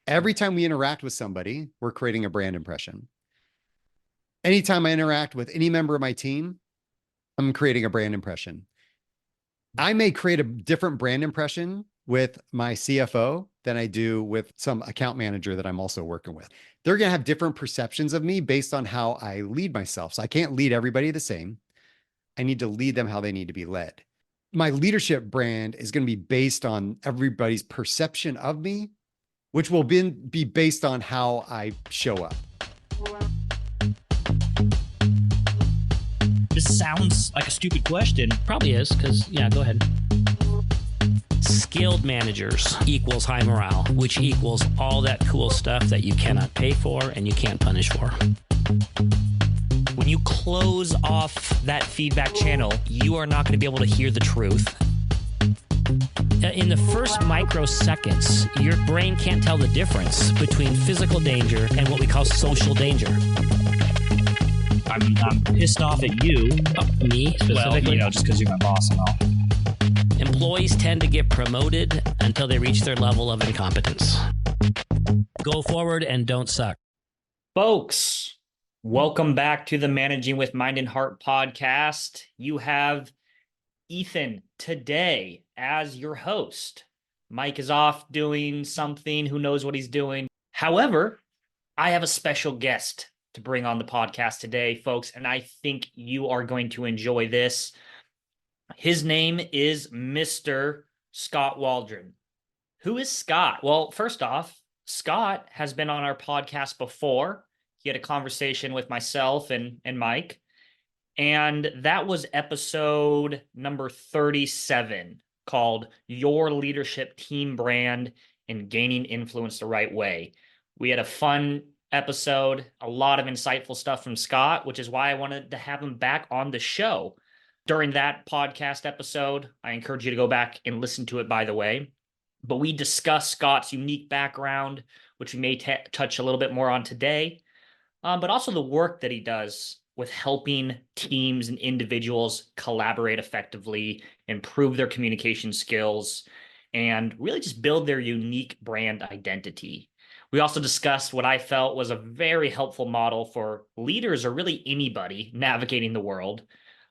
Every time we interact with somebody, we're creating a brand impression. Anytime I interact with any member of my team, I'm creating a brand impression. I may create a different brand impression with my CFO than I do with some account manager that I'm also working with. They're going to have different perceptions of me based on how I lead myself. So I can't lead everybody the same. I need to lead them how they need to be led. My leadership brand is going to be based on everybody's perception of me, which will be based on how I show up. This sounds like a stupid question. Probably is, because, yeah, go ahead. Skilled managers equals high morale, which equals all that cool stuff that you cannot pay for and you can't punish for. When you close off that feedback channel, you are not going to be able to hear the truth. In the first microseconds, your brain can't tell the difference between physical danger and what we call social danger. I mean, I'm pissed off at you. Me, specifically? Well, just because you're my boss and all. Employees tend to get promoted until they reach their level of incompetence. Go forward and don't suck. Folks, welcome back to the Managing with Mind and Heart podcast. You have Ethan today as your host. Mike is off doing something. Who knows what he's doing? However, I have a special guest to bring on the podcast today, folks, and I think you are going to enjoy this. His name is Mr. Skot Waldron. Who is Skot? Well, first off, Skot has been on our podcast before. He had a conversation with myself and Mike, and that was episode number 37, called Your Leadership Team Brand and Gaining Influence the Right Way. We had a fun episode, a lot of insightful stuff from Skot, which is why I wanted to have him back on the show. During that podcast episode, I encourage you to go back and listen to it, by the way. But we discuss Skot's unique background, which we may touch a little bit more on today, but also the work that he does with helping teams and individuals collaborate effectively, improve their communication skills, and really just build their unique brand identity. We also discussed what I felt was a very helpful model for leaders, or really anybody navigating the world.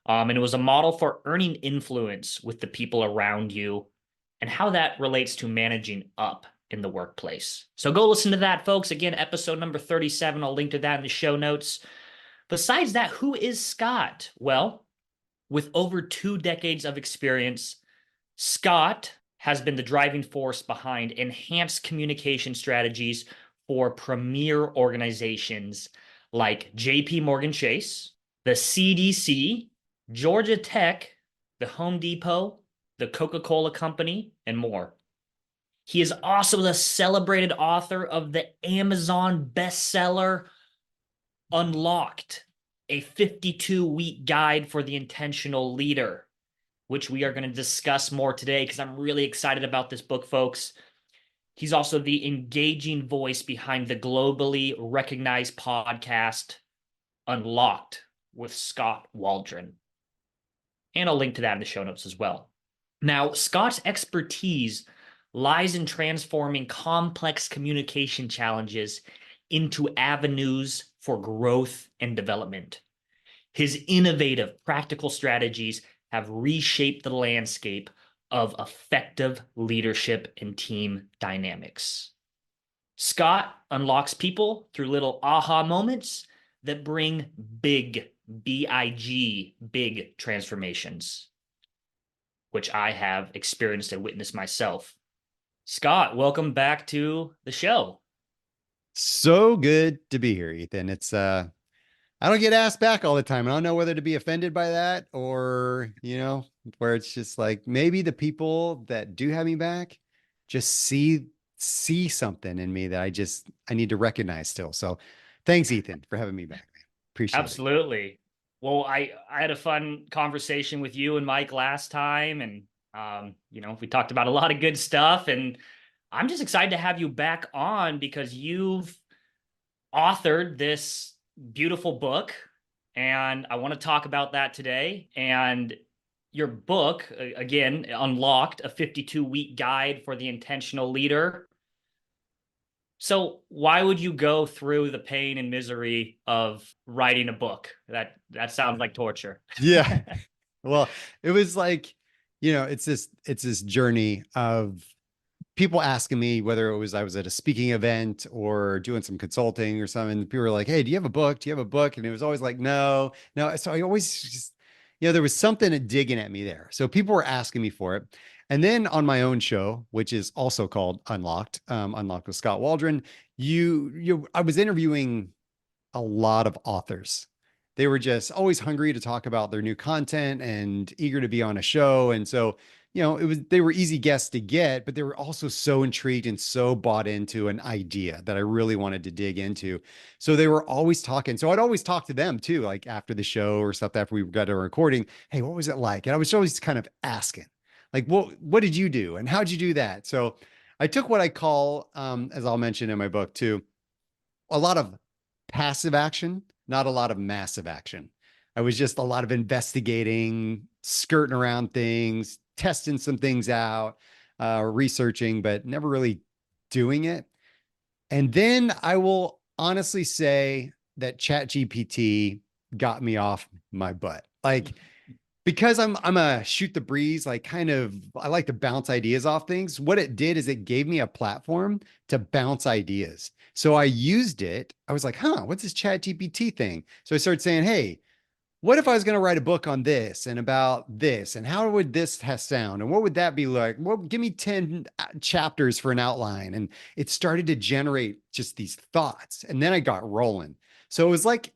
And it was a model for earning influence with the people around you and how that relates to managing up in the workplace. So go listen to that, folks. Again, episode number 37. I'll link to that in the show notes. Besides that, who is Skot? Well, with over 2 decades of experience, Skot has been the driving force behind enhanced communication strategies for premier organizations like JP Morgan Chase, the CDC, Georgia Tech, the Home Depot, the Coca-Cola Company, and more. He is also the celebrated author of the Amazon bestseller Unlocked, a 52-week guide for the intentional leader, which we are going to discuss more today because I'm really excited about this book, folks. He's also the engaging voice behind the globally recognized podcast Unlocked with Skot Waldron. And I'll link to that in the show notes as well. Now, Skot's expertise lies in transforming complex communication challenges into avenues for growth and development. His innovative, practical strategies have reshaped the landscape of effective leadership and team dynamics. Skot unlocks people through little aha moments that bring big, B-I-G, big transformations, which I have experienced and witnessed myself. Skot, welcome back to the show. So good to be here, Ethan. It's I don't get asked back all the time. I don't know whether to be offended by that or, where it's just like maybe the people that do have me back just see something in me that I need to recognize still. So thanks, Ethan, for having me back, man. Appreciate it. Absolutely. Well, I had a fun conversation with you and Mike last time, and we talked about a lot of good stuff, and I'm just excited to have you back on because you've authored this beautiful book, and I want to talk about that today. And your book, again, Unlocked, a 52-week guide for the intentional leader. So why would you go through the pain and misery of writing a book? That sounds like torture. Yeah. Well, it was like, it's this journey of people asking me whether it was I was at a speaking event or doing some consulting or something. People were like, "Hey, do you have a book? Do you have a book?" And it was always like, "No, no." So I always just, there was something digging at me there. So people were asking me for it. And then on my own show, which is also called Unlocked, Unlocked with Skot Waldron, I was interviewing a lot of authors. They were just always hungry to talk about their new content and eager to be on a show. And so, they were easy guests to get, but they were also so intrigued and so bought into an idea that I really wanted to dig into. So they were always talking. So I'd always talk to them too, like after the show or stuff after we got a recording. Hey, what was it like? And I was always kind of asking, like, what did you do? And how'd you do that? So I took what I call, as I'll mention in my book too, a lot of passive action, not a lot of massive action. I was just a lot of investigating, skirting around things, testing some things out, researching, but never really doing it. And then I will honestly say that ChatGPT got me off my butt. Like, because I'm a shoot the breeze, like kind of, I like to bounce ideas off things. What it did is it gave me a platform to bounce ideas. So I used it. I was like, what's this Chat GPT thing? So I started saying, hey, what if I was going to write a book on this and about this? And how would this sound? And what would that be like? Well, give me 10 chapters for an outline. And it started to generate just these thoughts. And then I got rolling. So it was like,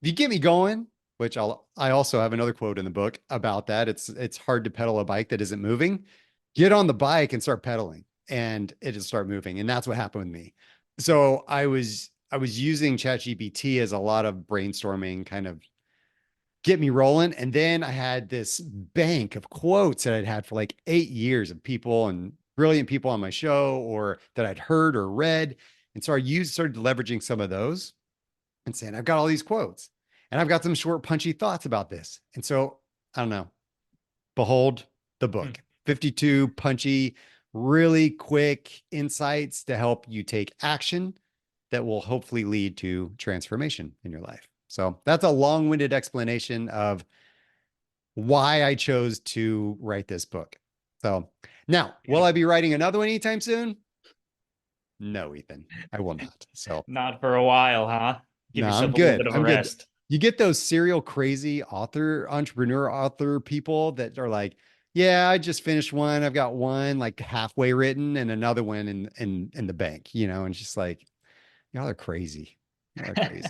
if you get me going, which I also have another quote in the book about that. It's hard to pedal a bike that isn't moving. Get on the bike and start pedaling and it'll start moving. And that's what happened with me. So I was using ChatGPT as a lot of brainstorming, kind of get me rolling. And then I had this bank of quotes that I'd had for like 8 years of people and brilliant people on my show or that I'd heard or read. And so started leveraging some of those and saying, I've got all these quotes and I've got some short, punchy thoughts about this. And so I don't know, behold the book, 52 punchy, really quick insights to help you take action that will hopefully lead to transformation in your life. So that's a long-winded explanation of why I chose to write this book. So now, will I be writing another one anytime soon? No, Ethan, I will not. So Not for a while, huh? Give no, I'm yourself a little good. bit of a I'm good. rest. You get those serial crazy entrepreneur author people that are like, yeah, I just finished one. I've got one like halfway written and another one in the bank, and it's just like, y'all are crazy. Y'all are crazy.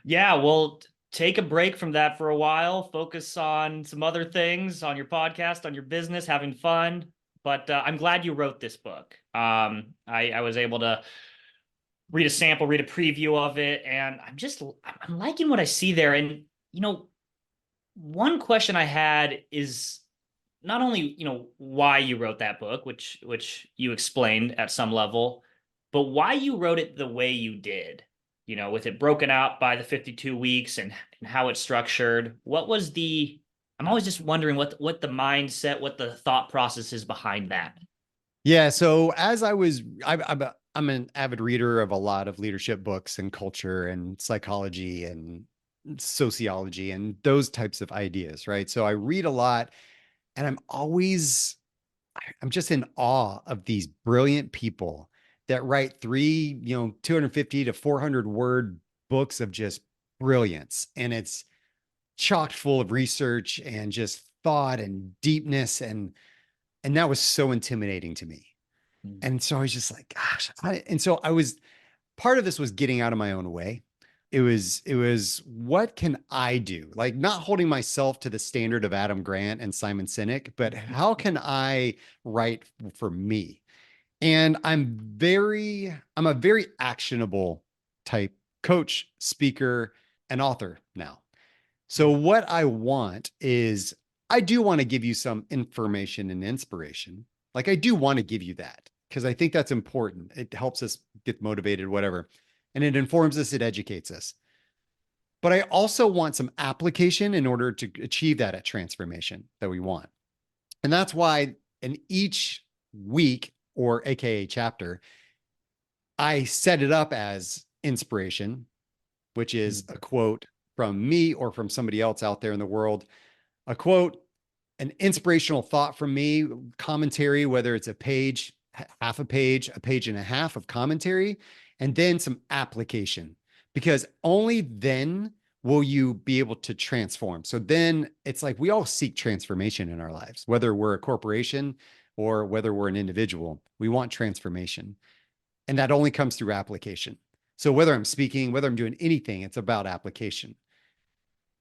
Yeah, well, take a break from that for a while. Focus on some other things, on your podcast, on your business, having fun. But I'm glad you wrote this book. I was able to read a sample, read a preview of it, and I'm liking what I see there. And one question I had is not only why you wrote that book, which you explained at some level, but why you wrote it the way you did. With it broken out by the 52 weeks and how it's structured. What was the? I'm always just wondering what the mindset, what the thought process is behind that. Yeah. So as I'm an avid reader of a lot of leadership books and culture and psychology and sociology and those types of ideas, right? So I read a lot and I'm just in awe of these brilliant people that write 250 to 400 word books of just brilliance. And it's chocked full of research and just thought and deepness. And that was so intimidating to me. And so I was just like, gosh. Part of this was getting out of my own way. It was what can I do? Like not holding myself to the standard of Adam Grant and Simon Sinek, but how can I write for me? And I'm a very actionable type coach, speaker, and author now. So what I want is I do want to give you some information and inspiration. Like I do want to give you that because I think that's important. It helps us get motivated, whatever. And it informs us, it educates us. But I also want some application in order to achieve that transformation that we want. And that's why in each week or AKA chapter, I set it up as inspiration, which is a quote from me or from somebody else out there in the world, a quote, an inspirational thought from me, commentary, whether it's a page, half a page and a half of commentary, and then some application, because only then will you be able to transform. So then it's like we all seek transformation in our lives, whether we're a corporation or whether we're an individual, we want transformation. And that only comes through application. So whether I'm speaking, whether I'm doing anything, it's about application.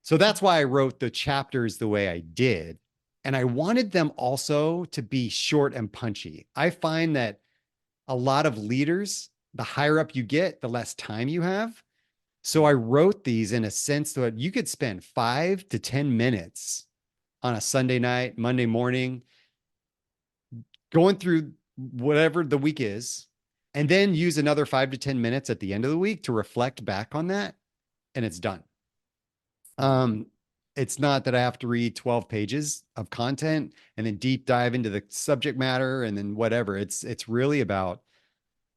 So that's why I wrote the chapters the way I did. And I wanted them also to be short and punchy. I find that a lot of leaders, the higher up you get, the less time you have. So I wrote these in a sense that you could spend 5 to 10 minutes on a Sunday night, Monday morning, going through whatever the week is, and then use another 5 to 10 minutes at the end of the week to reflect back on that, and it's done. It's not that I have to read 12 pages of content and then deep dive into the subject matter and then whatever. It's really about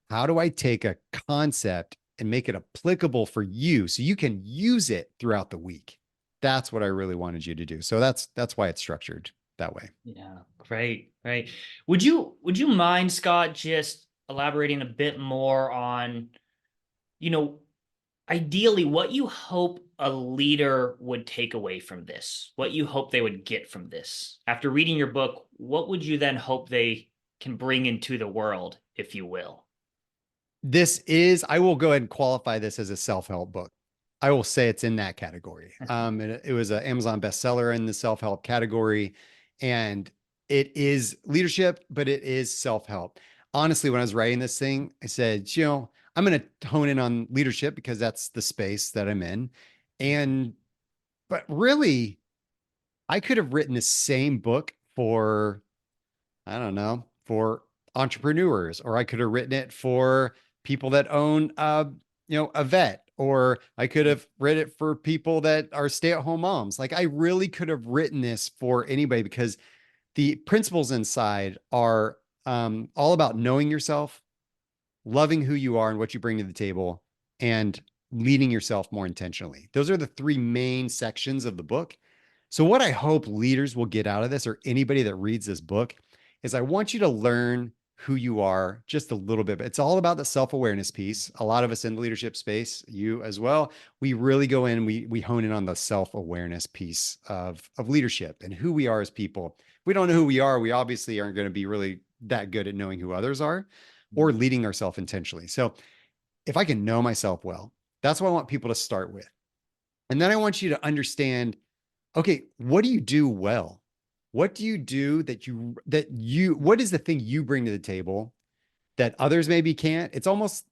how do I take a concept and make it applicable for you so you can use it throughout the week. That's what I really wanted you to do. So that's why it's structured that way. Yeah, great. Would you mind, Scott, just elaborating a bit more on, ideally what you hope a leader would take away from this, what you hope they would get from this? After reading your book, what would you then hope they can bring into the world, if you will? I will go ahead and qualify this as a self-help book. I will say it's in that category. It was an Amazon bestseller in the self-help category, and it is leadership, but it is self-help. Honestly, when I was writing this thing, I said, I'm going to hone in on leadership because that's the space that I'm in. But really, I could have written the same book for, I don't know, for entrepreneurs, or I could have written it for people that own, a vet, or I could have read it for people that are stay-at-home moms. Like I really could have written this for anybody because the principles inside are all about knowing yourself, loving who you are and what you bring to the table, and leading yourself more intentionally. Those are the 3 main sections of the book. So what I hope leaders will get out of this, or anybody that reads this book, is I want you to learn who you are just a little bit. It's all about the self-awareness piece. A lot of us in the leadership space, you as well, we really go in, we hone in on the self-awareness piece of leadership and who we are as people. If we don't know who we are, we obviously aren't going to be really that good at knowing who others are or leading ourselves intentionally. So if I can know myself well, that's what I want people to start with. And then I want you to understand, okay, what do you do well? What do you do what is the thing you bring to the table that others maybe can't? It's almost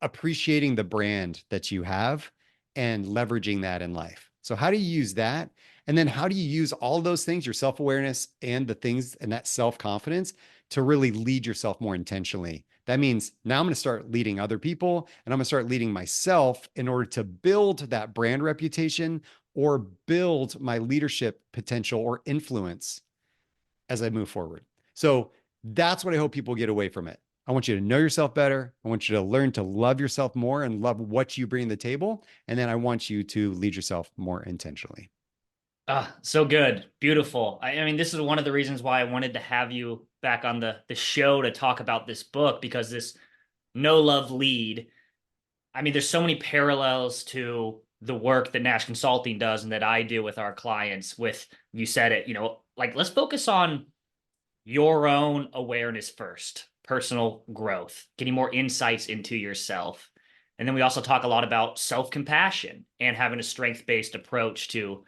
appreciating the brand that you have and leveraging that in life. So how do you use that? And then how do you use all those things, your self-awareness and the things and that self-confidence, to really lead yourself more intentionally? That means now I'm going to start leading other people, and I'm going to start leading myself in order to build that brand reputation or build my leadership potential or influence as I move forward. So that's what I hope people get away from it. I want you to know yourself better. I want you to learn to love yourself more and love what you bring to the table. And then I want you to lead yourself more intentionally. So good. Beautiful. I mean, this is one of the reasons why I wanted to have you back on the show to talk about this book, because this Know Love Lead, I mean, there's so many parallels to the work that Nash Consulting does and that I do with our clients. With, you said it, like, let's focus on your own awareness first, personal growth, getting more insights into yourself. And then we also talk a lot about self-compassion and having a strength-based approach to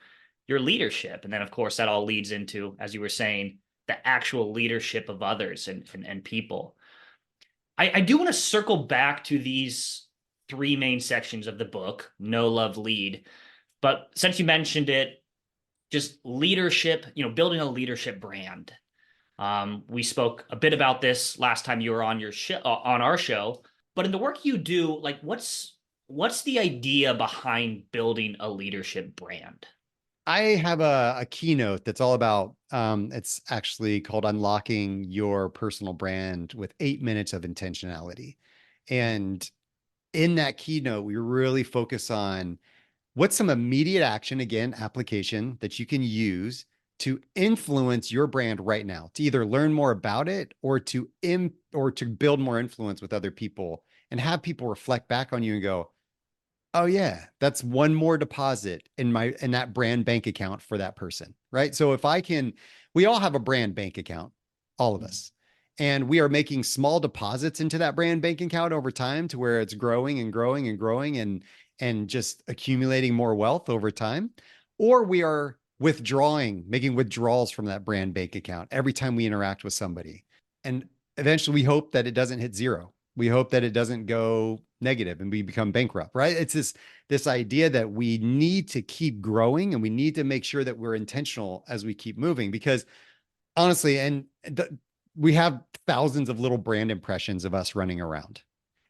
your leadership. And then, of course, that all leads into, as you were saying, the actual leadership of others and people. I do want to circle back to these 3 main sections of the book, Know, Love, Lead. But since you mentioned it, just leadership, building a leadership brand. We spoke a bit about this last time you were on on our show. But in the work you do, like, what's the idea behind building a leadership brand? I have a keynote that's all about, it's actually called Unlocking Your Personal Brand with 8 Minutes of Intentionality. And in that keynote, we really focus on what's some immediate action, again, application that you can use to influence your brand right now, to either learn more about it or to build more influence with other people and have people reflect back on you and go, oh yeah, that's one more deposit in that brand bank account for that person, right? So if I can, we all have a brand bank account, all of us, and we are making small deposits into that brand bank account over time to where it's growing and growing and growing and just accumulating more wealth over time, or we are making withdrawals from that brand bank account every time we interact with somebody. And eventually we hope that it doesn't hit zero. We hope that it doesn't go negative and we become bankrupt, right? It's this idea that we need to keep growing and we need to make sure that we're intentional as we keep moving, because honestly, we have thousands of little brand impressions of us running around.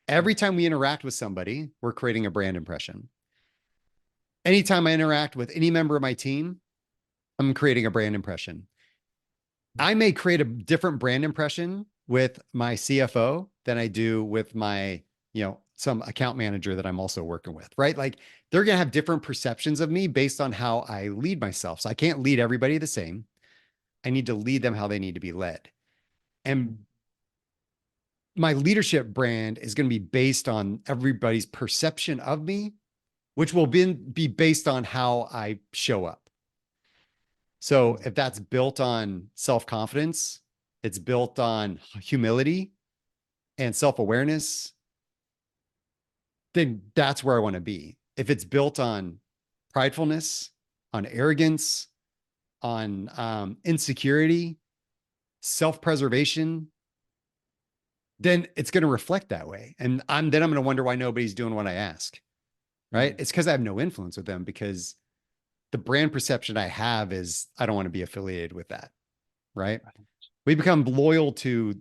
Every time we interact with somebody, we're creating a brand impression. Anytime I interact with any member of my team, I'm creating a brand impression. I may create a different brand impression with my CFO than I do with my, some account manager that I'm also working with, right? Like they're going to have different perceptions of me based on how I lead myself. So I can't lead everybody the same. I need to lead them how they need to be led. And my leadership brand is going to be based on everybody's perception of me, which will be based on how I show up. So if that's built on self-confidence, it's built on humility and self-awareness, then that's where I want to be. If it's built on pridefulness, on arrogance, on insecurity, self-preservation, then it's going to reflect that way. And I'm going to wonder why nobody's doing what I ask, right? It's because I have no influence with them, because the brand perception I have is I don't want to be affiliated with that, right? We become loyal to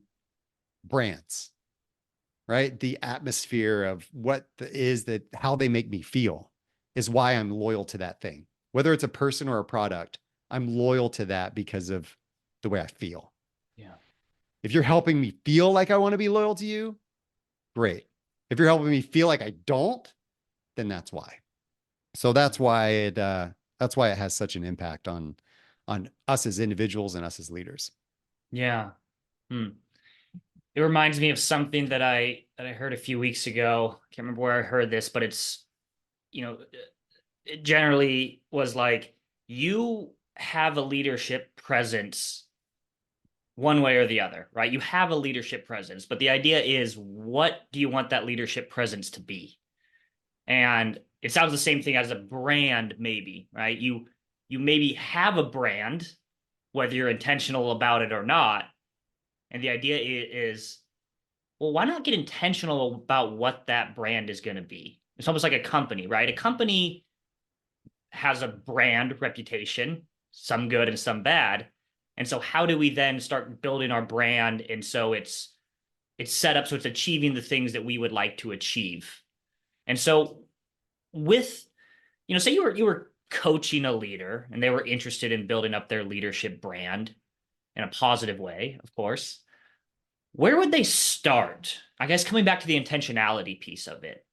brands, right? The atmosphere of how they make me feel is why I'm loyal to that thing. Whether it's a person or a product, I'm loyal to that because of the way I feel. Yeah. If you're helping me feel like I want to be loyal to you, great. If you're helping me feel like I don't, then that's why. So that's why it has such an impact on us as individuals and us as leaders. Yeah. It reminds me of something that I heard a few weeks ago. I can't remember where I heard this, but it's, it generally was like, you have a leadership presence one way or the other, right? You have a leadership presence, but the idea is, what do you want that leadership presence to be? And it sounds the same thing as a brand, maybe, right? You maybe have a brand, whether you're intentional about it or not. And the idea is, well, why not get intentional about what that brand is going to be? It's almost like a company, right? A company has a brand reputation, some good and some bad. And so how do we then start building our brand? And so it's set up so it's achieving the things that we would like to achieve. And so with, say you were coaching a leader and they were interested in building up their leadership brand in a positive way, of course, where would they start? I guess coming back to the intentionality piece of it,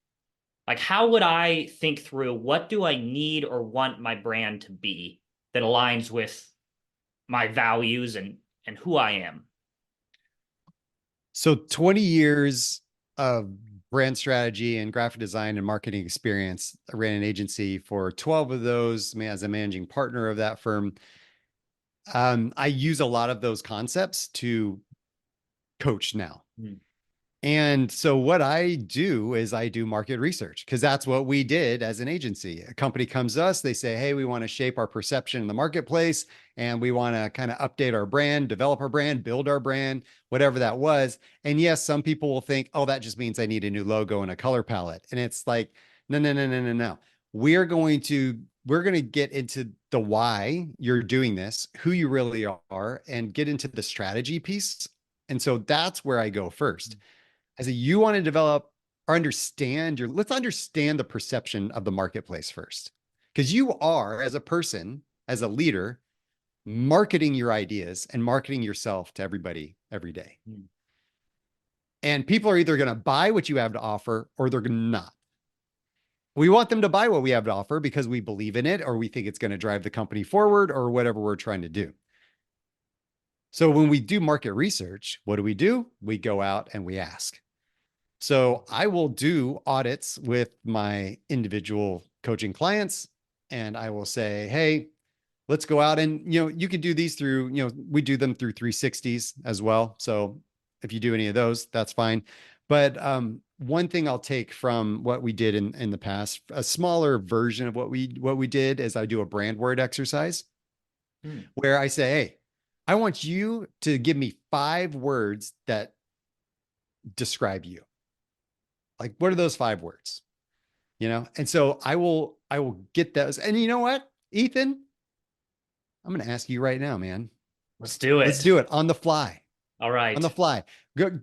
like how would I think through, what do I need or want my brand to be that aligns with my values and who I am? So 20 years of brand strategy and graphic design and marketing experience. I ran an agency for 12 of those as a managing partner of that firm. I use a lot of those concepts to coach now. And so what I do is I do market research, because that's what we did as an agency. A company comes to us, they say, hey, we want to shape our perception in the marketplace, and we want to kind of update our brand, develop our brand, build our brand, whatever that was. And yes, some people will think, oh, that just means I need a new logo and a color palette. And it's like, no. We're going to get into the why you're doing this, who you really are, and get into the strategy piece. And so that's where I go first. I say, you want to develop or let's understand the perception of the marketplace first. Because you are, as a person, as a leader, marketing your ideas and marketing yourself to everybody every day. And people are either going to buy what you have to offer or they're not. We want them to buy what we have to offer because we believe in it or we think it's going to drive the company forward or whatever we're trying to do. So when we do market research, what do? We go out and we ask. So I will do audits with my individual coaching clients and I will say, hey, let's go out and, you can do these through, we do them through 360s as well. So if you do any of those, that's fine. But one thing I'll take from what we did in the past, a smaller version of what we did is I do a brand word exercise where I say, hey, I want you to give me 5 words that describe you. Like, what are those 5 words? And so I will get those. And you know what, Ethan? I'm going to ask you right now, man. Let's do it. Let's do it on the fly. All right. On the fly.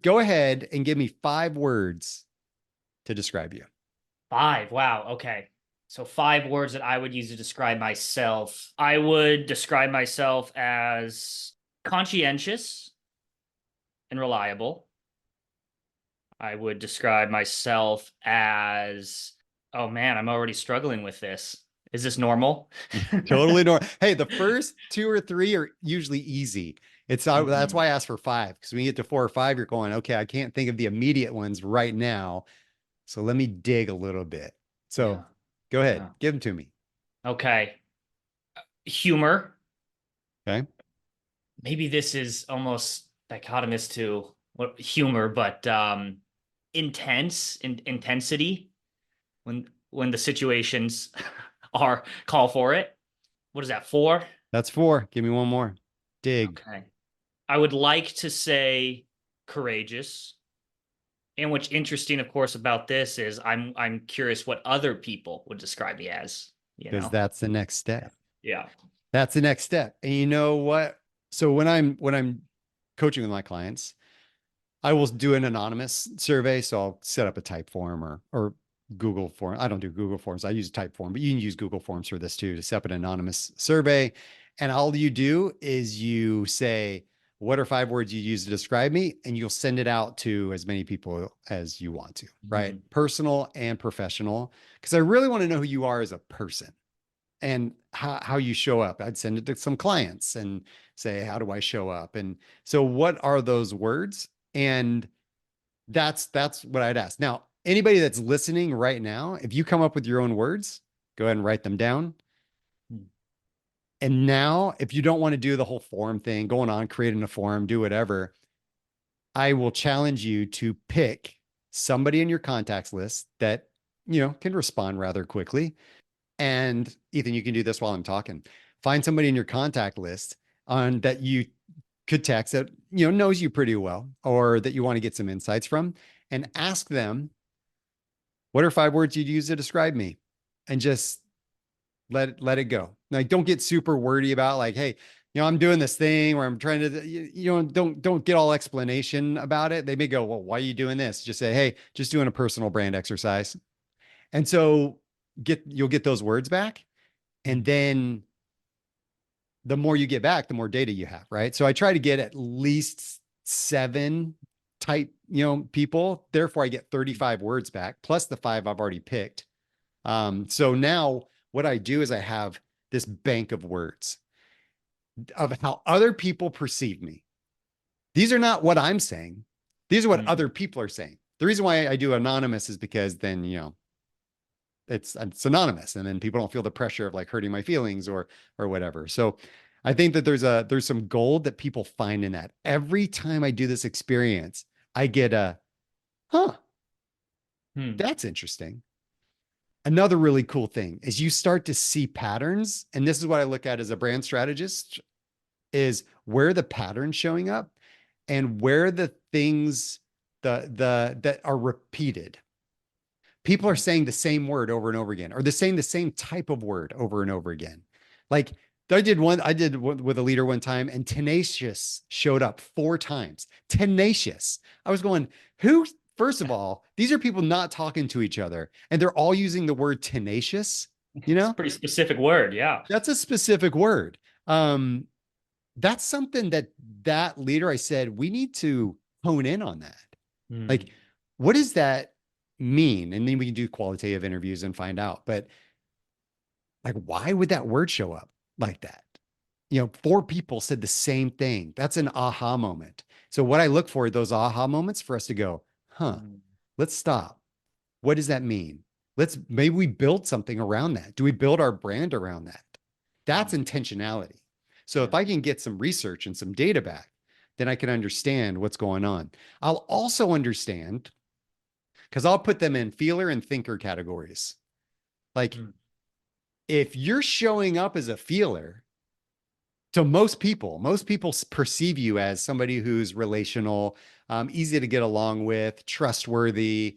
Go ahead and give me 5 words to describe you. 5. Wow. Okay. So 5 words that I would use to describe myself. I would describe myself as conscientious and reliable. I would describe myself as, oh man, I'm already struggling with this. Is this normal? Totally normal. Hey, the first 2 or 3 are usually easy. That's why I asked for 5, because when you get to 4 or 5, you're going, okay, I can't think of the immediate ones right now. So let me dig a little bit. So go ahead, give them to me. Okay. Humor. Okay. Maybe this is almost dichotomous to what humor, but intensity when the situations are call for it. What is that, 4? That's 4. Give me one more. Dig. Okay. I would like to say courageous. And what's interesting, of course, about this is I'm curious what other people would describe me as, Because that's the next step. Yeah. That's the next step. And you know what? So when I'm coaching with my clients, I will do an anonymous survey. So I'll set up a type form or Google form. I don't do Google forms. I use type form, but you can use Google Forms for this too, to set up an anonymous survey. And all you do is you say, what are 5 words you use to describe me? And you'll send it out to as many people as you want to, right? Personal and professional. Because I really want to know who you are as a person and how you show up. I'd send it to some clients and say, how do I show up? And so what are those words? And that's what I'd ask. Now, anybody that's listening right now, if you come up with your own words, go ahead and write them down. And now, if you don't want to do the whole form thing, going on, creating a form, do whatever, I will challenge you to pick somebody in your contacts list that, can respond rather quickly. And Ethan, you can do this while I'm talking. Find somebody in your contact list that you could text that, knows you pretty well, or that you want to get some insights from, and ask them, what are 5 words you'd use to describe me? And just let it go. Like, don't get super wordy about like, hey, I'm doing this thing where I'm trying to, don't get all explanation about it. They may go, well, why are you doing this? Just say, hey, just doing a personal brand exercise. And so you'll get those words back. And then the more you get back, the more data you have, right? So I try to get at least 7 type, people. Therefore I get 35 words back plus the 5 I've already picked. So now what I do is I have this bank of words of how other people perceive me. These are not what I'm saying. These are what other people are saying. The reason why I do anonymous is because then, it's anonymous, and then people don't feel the pressure of like hurting my feelings or whatever. So I think that there's some gold that people find in that. Every time I do this experience, I get that's interesting. Another really cool thing is you start to see patterns. And this is what I look at as a brand strategist, is where the patterns showing up and where the things that are repeated. People are saying the same word over and over again, or they're saying the same type of word over and over again. Like I did with a leader one time, and tenacious showed up 4 times. Tenacious. I was going, first of all, these are people not talking to each other, and they're all using the word tenacious. It's a pretty specific word. Yeah. That's a specific word. That's something that leader, I said, we need to hone in on that. Like, what does that mean? And then we can do qualitative interviews and find out. But like, why would that word show up like that? You know, 4 people said the same thing. That's an aha moment. So what I look for are those aha moments for us to go, huh, let's stop. What does that mean? Maybe we build something around that. Do we build our brand around that? That's intentionality. So if I can get some research and some data back, then I can understand what's going on. I'll also understand because I'll put them in feeler and thinker categories. Like if you're showing up as a feeler, to most people perceive you as somebody who's relational, easy to get along with, trustworthy,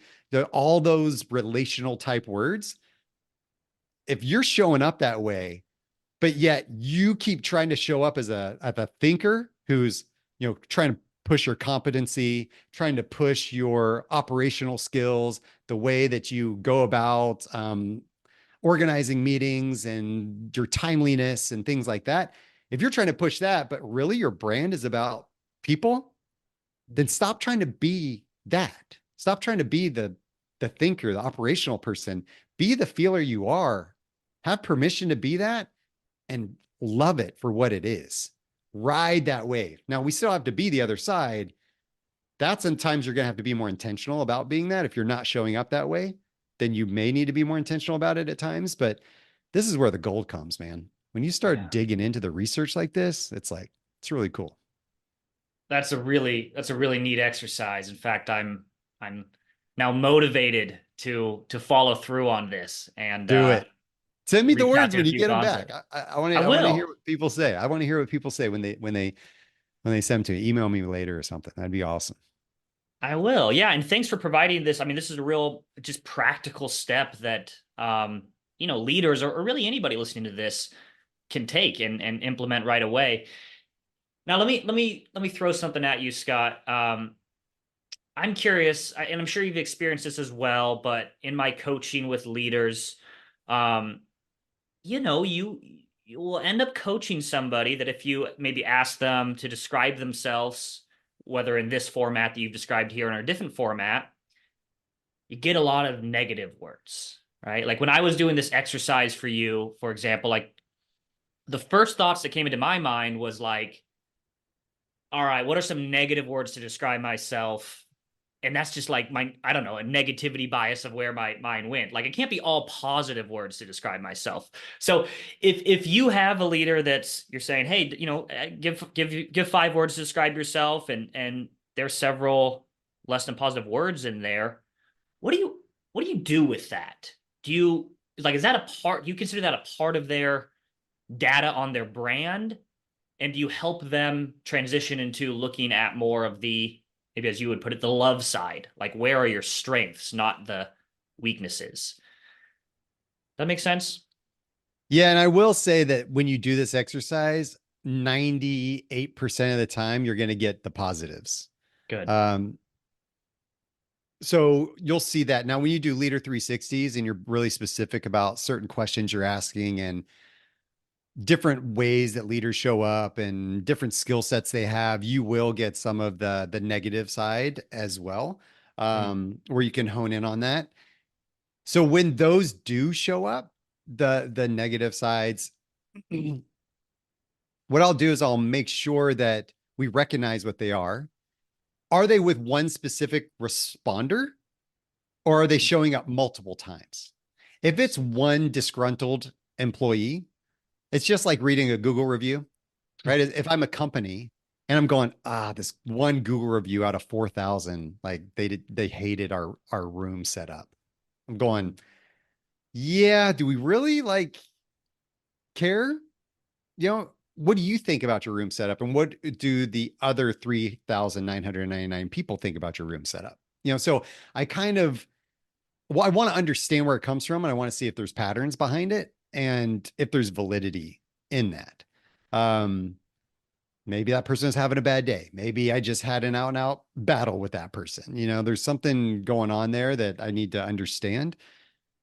all those relational type words. If you're showing up that way, but yet you keep trying to show up as a thinker who's, you know, trying to push your competency, trying to push your operational skills, the way that you go about organizing meetings and your timeliness and things like that. If you're trying to push that, but really your brand is about people, then stop trying to be that. Stop trying to be the thinker, the operational person. Be the feeler you are. Have permission to be that and love it for what it is. Ride that wave. Now, we still have to be the other side. That's sometimes you're going to have to be more intentional about being that. If you're not showing up that way, then you may need to be more intentional about it at times. But this is where the gold comes, man. When you start digging into the research like this, it's really cool. That's a really neat exercise. In fact, I'm now motivated to follow through on this and do it. Send me the words when you get them concepts. back. I want to hear what people say. I want to hear what people say when they send them to me. Email me later or something. That'd be awesome. I will. Yeah. And thanks for providing this. I mean, this is a real just practical step that, leaders or really anybody listening to this can take and implement right away. Now, let me throw something at you, Scott. I'm curious, and I'm sure you've experienced this as well, but in my coaching with leaders, you will end up coaching somebody that if you maybe ask them to describe themselves, whether in this format that you've described here or in a different format, you get a lot of negative words, right? Like when I was doing this exercise for you, for example, like the first thoughts that came into my mind was like, all right, what are some negative words to describe myself? And that's just like I don't know, a negativity bias of where my mind went. Like it can't be all positive words to describe myself. So if you have a leader you're saying, hey, give 5 words to describe yourself, and there's several less than positive words in there, what do you do with that? Is that a part? Do you consider that a part of their data on their brand? And do you help them transition into looking at more of the, maybe as you would put it, the love side? Like, where are your strengths, not the weaknesses? That makes sense? Yeah. And I will say that when you do this exercise, 98% of the time, you're going to get the positives. Good. So you'll see that now when you do Leader 360s and you're really specific about certain questions you're asking and different ways that leaders show up and different skill sets they have, you will get some of the negative side as well, where you can hone in on that. So when those do show up, the negative sides, what I'll do is I'll make sure that we recognize what they are. Are they with one specific responder, or are they showing up multiple times? If it's one disgruntled employee, it's just like reading a Google review, right? If I'm a company and I'm going, this one Google review out of 4,000, like they hated our room setup. I'm going, yeah, do we really care? What do you think about your room setup? And what do the other 3,999 people think about your room setup? So I I want to understand where it comes from, and I want to see if there's patterns behind it and if there's validity in that. Maybe that person is having a bad day. Maybe I just had an out and out battle with that person. There's something going on there that I need to understand.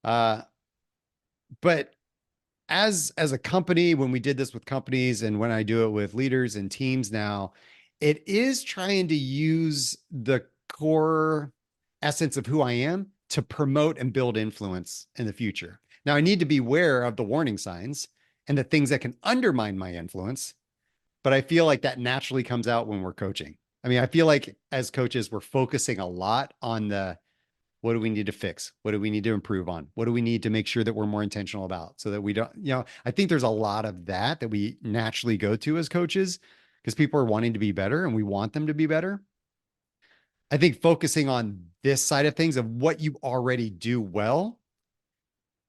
But as a company, when we did this with companies and when I do it with leaders and teams now, it is trying to use the core essence of who I am to promote and build influence in the future. Now, I need to be aware of the warning signs and the things that can undermine my influence, but I feel like that naturally comes out when we're coaching. I mean, I feel like as coaches, we're focusing a lot on the what do we need to fix? What do we need to improve on? What do we need to make sure that we're more intentional about so that we don't, I think there's a lot of that we naturally go to as coaches because people are wanting to be better and we want them to be better. I think focusing on this side of things of what you already do well,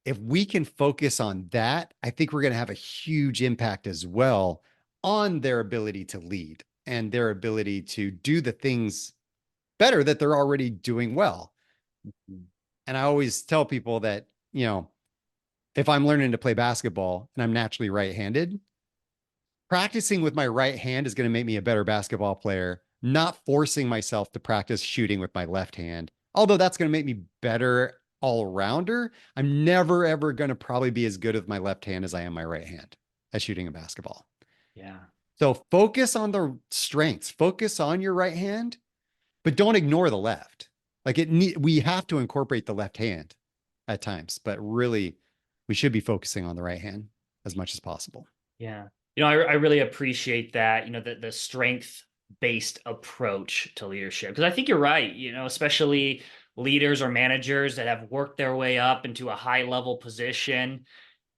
if we can focus on that, I think we're going to have a huge impact as well on their ability to lead and their ability to do the things better that they're already doing well. And I always tell people that, if I'm learning to play basketball and I'm naturally right-handed, practicing with my right hand is going to make me a better basketball player, not forcing myself to practice shooting with my left hand. Although that's going to make me better all-rounder, I'm never, ever going to probably be as good with my left hand as I am my right hand at shooting a basketball. Yeah. So focus on the strengths, focus on your right hand, but don't ignore the left. Like we have to incorporate the left hand at times, but really we should be focusing on the right hand as much as possible. Yeah. I really appreciate that, the strength-based approach to leadership. Because I think you're right, especially leaders or managers that have worked their way up into a high-level position.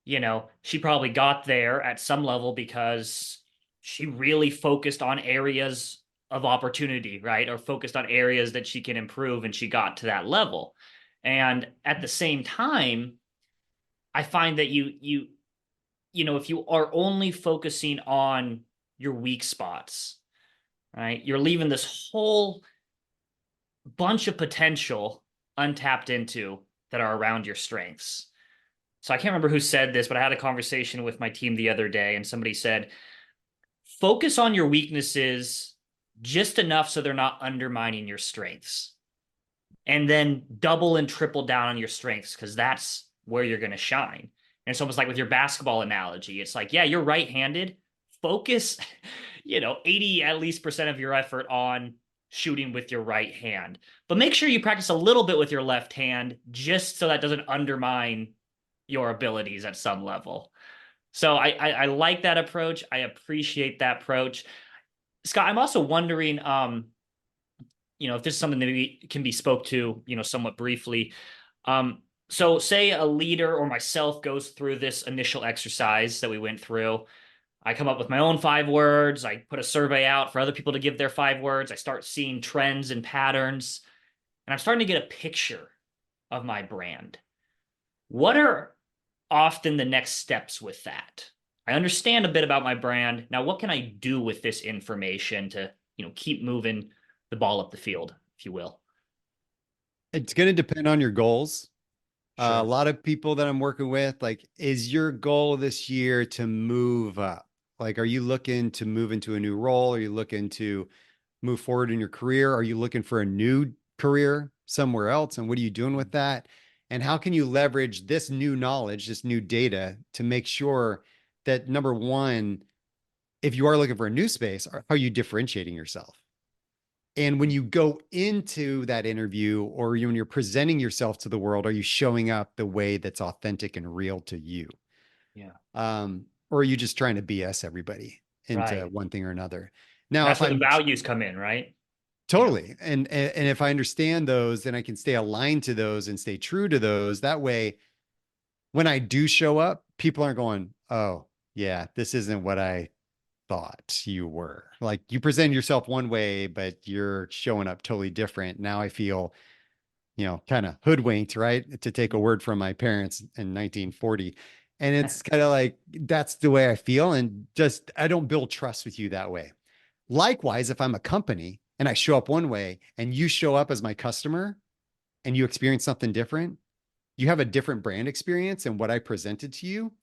She probably got there at some level because she really focused on areas of opportunity, right? Or focused on areas that she can improve, and she got to that level. And at the same time, I find that if you are only focusing on your weak spots, right, you're leaving this whole bunch of potential untapped into that are around your strengths. So I can't remember who said this, but I had a conversation with my team the other day, and somebody said, focus on your weaknesses just enough so they're not undermining your strengths. And then double and triple down on your strengths, because that's where you're going to shine. And it's almost like with your basketball analogy. It's like, yeah, you're right-handed. Focus, 80 at least % of your effort on shooting with your right hand. But make sure you practice a little bit with your left hand, just so that doesn't undermine your abilities at some level. So I like that approach. I appreciate that approach. Scott, I'm also wondering, if this is something that maybe can be spoke to, somewhat briefly. So say a leader or myself goes through this initial exercise that we went through. I come up with my own 5 words. I put a survey out for other people to give their 5 words. I start seeing trends and patterns, and I'm starting to get a picture of my brand. What are often the next steps with that? I understand a bit about my brand. Now, what can I do with this information to, keep moving the ball up the field, if you will? It's going to depend on your goals. Sure. A lot of people that I'm working with, like, is your goal this year to move up? Like, are you looking to move into a new role? Are you looking to move forward in your career? Are you looking for a new career somewhere else? And what are you doing with that? And how can you leverage this new knowledge, this new data to make sure that, number one, if you are looking for a new space, how are you differentiating yourself? And when you go into that interview or when you're presenting yourself to the world, are you showing up the way that's authentic and real to you? Yeah. Or are you just trying to BS everybody into Right. one thing or another? Now, That's if where the I'm values come in, right? totally, and if I understand those, then I can stay aligned to those and stay true to those. That way, when I do show up, people aren't going, "Oh, yeah, this isn't what I thought you were." Like, you present yourself one way, but you're showing up totally different. Now I feel, kind of hoodwinked, right? To take a word from my parents in 1940. And it's kind of like, that's the way I feel. And just, I don't build trust with you that way. Likewise, if I'm a company and I show up one way and you show up as my customer and you experience something different, you have a different brand experience and what I presented to you,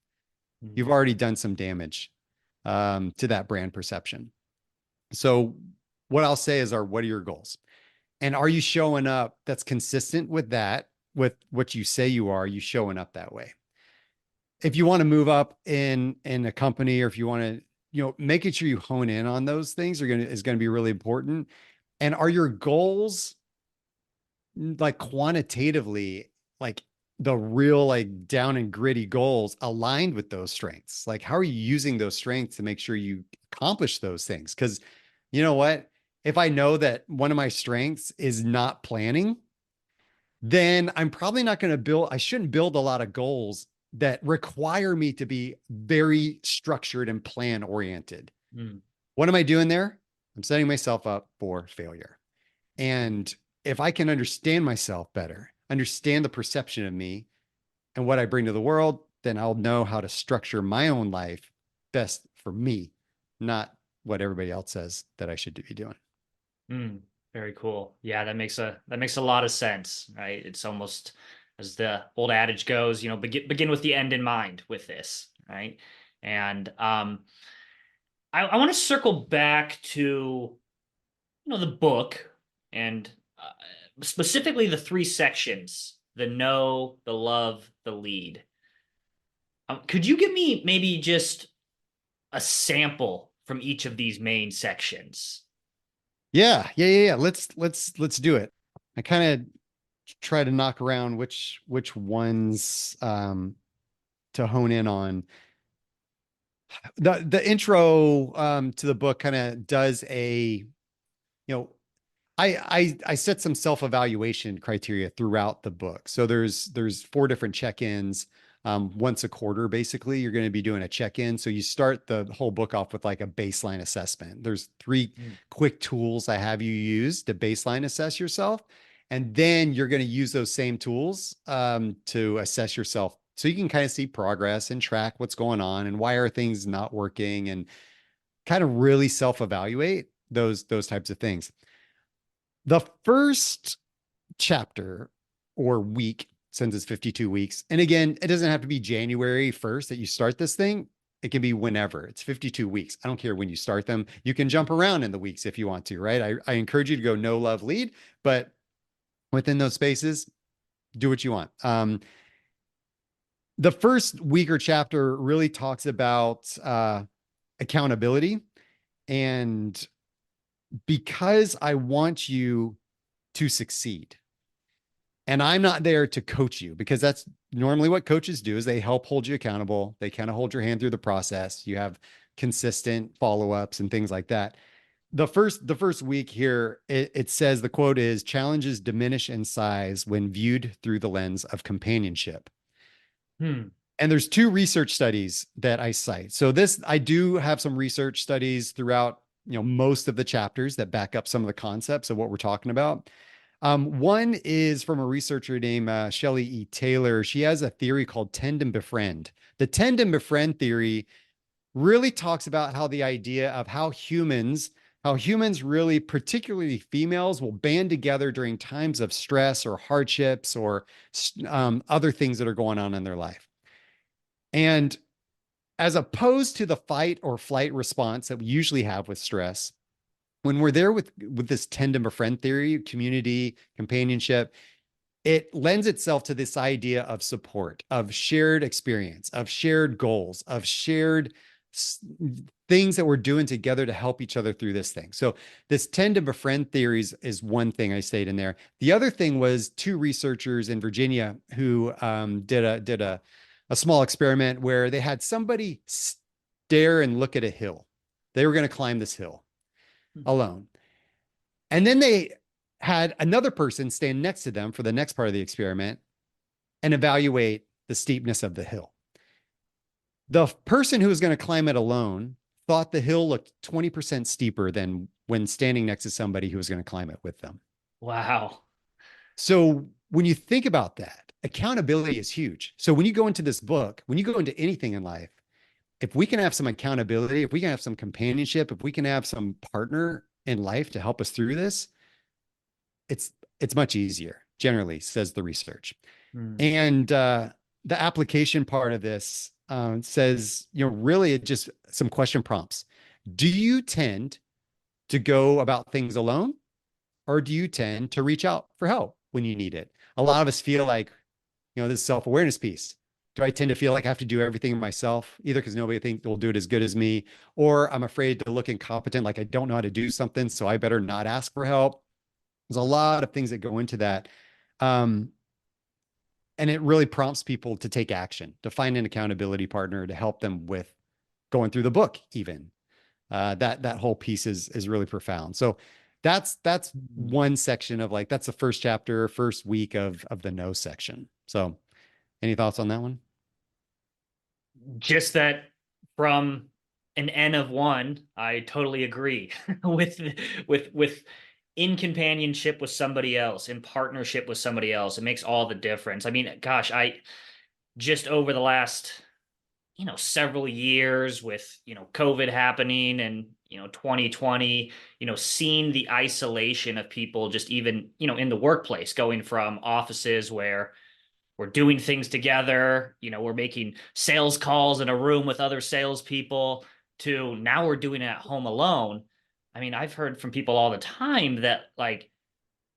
you've already done some damage to that brand perception. So what I'll say is, what are your goals? And are you showing up that's consistent with that, with what you say you are showing up that way? If you want to move up in a company, or if you want to, making sure you hone in on those things is going to be really important. And are your goals like quantitatively, like the real like down and gritty goals aligned with those strengths. Like, how are you using those strengths to make sure you accomplish those things? Because you know what? If I know that one of my strengths is not planning, then I'm probably not going to I shouldn't build a lot of goals that require me to be very structured and plan oriented. Mm. What am I doing there? I'm setting myself up for failure. And if I can understand myself better, understand the perception of me and what I bring to the world, then I'll know how to structure my own life best for me, not what everybody else says that I should be doing. Mm. Very cool. Yeah, that makes a lot of sense, right? It's almost, as the old adage goes, begin with the end in mind with this, right? And I want to circle back to the book, and specifically the three sections: the know, the love, the lead. Could you give me maybe just a sample from each of these main sections? Yeah. Let's do it. I kind of try to knock around which ones to hone in on. The intro to the book kind of does I set some self-evaluation criteria throughout the book. So there's 4 different check-ins. Once a quarter, basically, you're going to be doing a check-in. So you start the whole book off with like a baseline assessment. There's 3 quick tools I have you use to baseline assess yourself. And then you're going to use those same tools to assess yourself. So you can kind of see progress and track what's going on and why are things not working, and kind of really self-evaluate those types of things. The first chapter or week, since it's 52 weeks, and again, it doesn't have to be January 1st that you start this thing. It can be whenever. It's 52 weeks. I don't care when you start them. You can jump around in the weeks if you want to, right? I encourage you to go no love lead, but within those spaces, do what you want. The first week or chapter really talks about accountability. And because I want you to succeed, and I'm not there to coach you, because that's normally what coaches do, is they help hold you accountable. They kind of hold your hand through the process. You have consistent follow-ups and things like that. The first week here, it says, the quote is, challenges diminish in size when viewed through the lens of companionship. And there's 2 research studies that I cite. So I do have some research studies throughout, most of the chapters that back up some of the concepts of what we're talking about. One is from a researcher named Shelley E. Taylor. She has a theory called tend and befriend. The tend and befriend theory really talks about how the idea of how humans really, particularly females, will band together during times of stress or hardships or other things that are going on in their life. And as opposed to the fight or flight response that we usually have with stress, when we're there with this tend and befriend theory, community, companionship, it lends itself to this idea of support, of shared experience, of shared goals, of shared things that we're doing together to help each other through this thing. So this tend and befriend theories is one thing I stayed in there. The other thing was 2 researchers in Virginia who did a small experiment where they had somebody stare and look at a hill. They were going to climb this hill alone. And then they had another person stand next to them for the next part of the experiment and evaluate the steepness of the hill. The person who was going to climb it alone thought the hill looked 20% steeper than when standing next to somebody who was going to climb it with them. Wow. So when you think about that, accountability is huge. So when you go into this book, when you go into anything in life, if we can have some accountability, if we can have some companionship, if we can have some partner in life to help us through this, it's much easier, generally, says the research. And the application part of this says, really it just some question prompts. Do you tend to go about things alone, or do you tend to reach out for help when you need it? A lot of us feel like, this self-awareness piece. Do I tend to feel like I have to do everything myself, either because nobody thinks will do it as good as me, or I'm afraid to look incompetent, like I don't know how to do something, so I better not ask for help? There's a lot of things that go into that. Um, and it really prompts people to take action, to find an accountability partner to help them with going through the book even. That whole piece is really profound. So that's one section of like, that's the first chapter, first week of the no section. So any thoughts on that one? Just that from an N of one, I totally agree with with in companionship with somebody else, in partnership with somebody else. It makes all the difference. I mean, gosh, I just over the last, several years with, COVID happening and, 2020, seeing the isolation of people just even, in the workplace, going from offices where we're doing things together, we're making sales calls in a room with other salespeople, to now we're doing it at home alone. I mean, I've heard from people all the time that, like,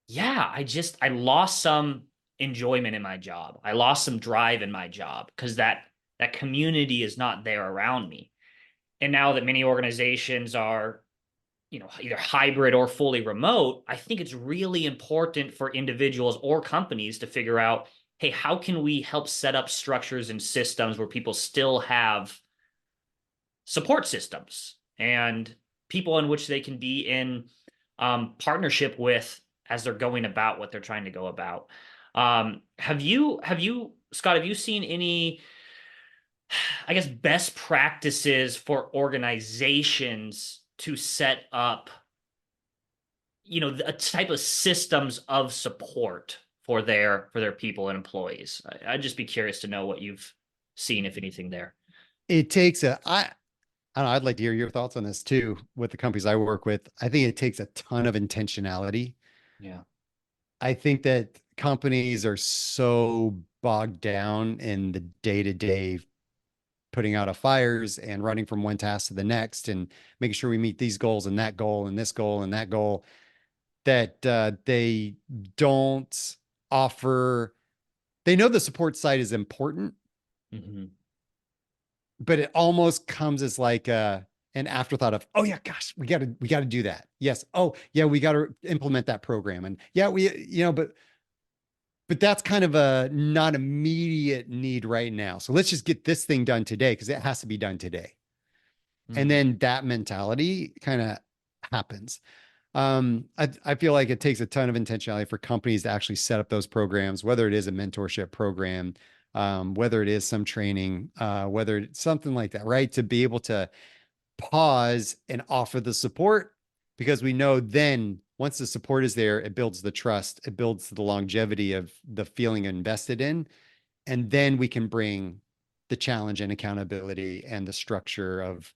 yeah, I lost some enjoyment in my job. I lost some drive in my job because that community is not there around me. And now that many organizations are, either hybrid or fully remote, I think it's really important for individuals or companies to figure out, hey, how can we help set up structures and systems where people still have support systems and people in which they can be in partnership with as they're going about what they're trying to go about. Have you, Scott, have you seen any, I guess, best practices for organizations to set up, a type of systems of support for their people and employees? I'd just be curious to know what you've seen, if anything, there. It takes I don't know, I'd like to hear your thoughts on this too with the companies I work with. I think it takes a ton of intentionality. Yeah. I think that companies are so bogged down in the day-to-day putting out of fires and running from one task to the next and making sure we meet these goals and that goal and this goal and that goal, that they don't offer. They know the support side is important, Mm-hmm. but it almost comes as like an afterthought of, oh yeah, gosh, we gotta do that. Yes. Oh yeah, we got to implement that program. And yeah, but that's kind of a not immediate need right now. So let's just get this thing done today because it has to be done today. And then that mentality kind of happens. I feel like it takes a ton of intentionality for companies to actually set up those programs, whether it is a mentorship program, whether it is some training, whether it's something like that, right? To be able to pause and offer the support, because we know then once the support is there, it builds the trust, it builds the longevity of the feeling invested in, and then we can bring the challenge and accountability and the structure of,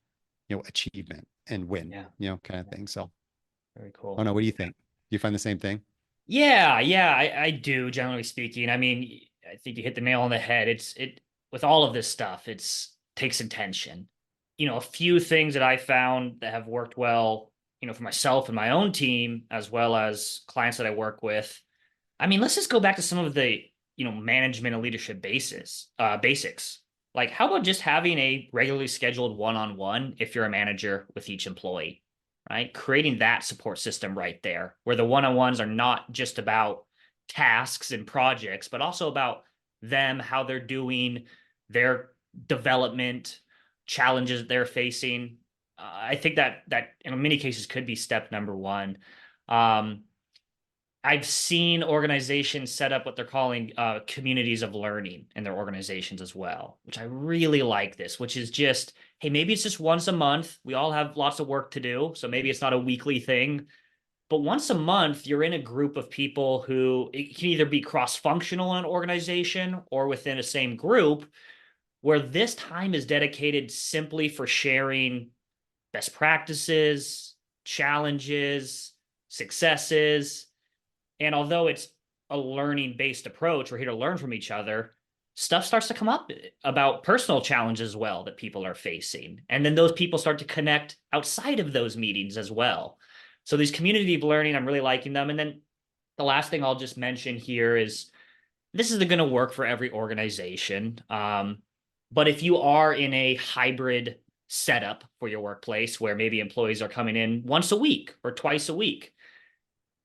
achievement and win, Yeah. kind of thing. So Very I cool. don't know. What do you think? Do you find the same thing? Yeah, I do, generally speaking. I mean, I think you hit the nail on the head. It with all of this stuff, it's takes intention. A few things that I found that have worked well, for myself and my own team, as well as clients that I work with. I mean, let's just go back to some of the, management and leadership basics. Like, how about just having a regularly scheduled one-on-one if you're a manager with each employee, right? Creating that support system right there, where the one-on-ones are not just about tasks and projects, but also about them, how they're doing, their development, challenges they're facing. I think that in many cases could be step number one. I've seen organizations set up what they're calling communities of learning in their organizations as well, which I really like this, which is just, hey, maybe it's just once a month. We all have lots of work to do, so maybe it's not a weekly thing. But once a month, you're in a group of people who, it can either be cross-functional in an organization or within a same group, where this time is dedicated simply for sharing best practices, challenges, successes. And although it's a learning based approach, we're here to learn from each other, stuff starts to come up about personal challenges as well that people are facing. And then those people start to connect outside of those meetings as well. So these community of learning, I'm really liking them. And then the last thing I'll just mention here is, this isn't going to work for every organization. But if you are in a hybrid setup for your workplace where maybe employees are coming in once a week or twice a week,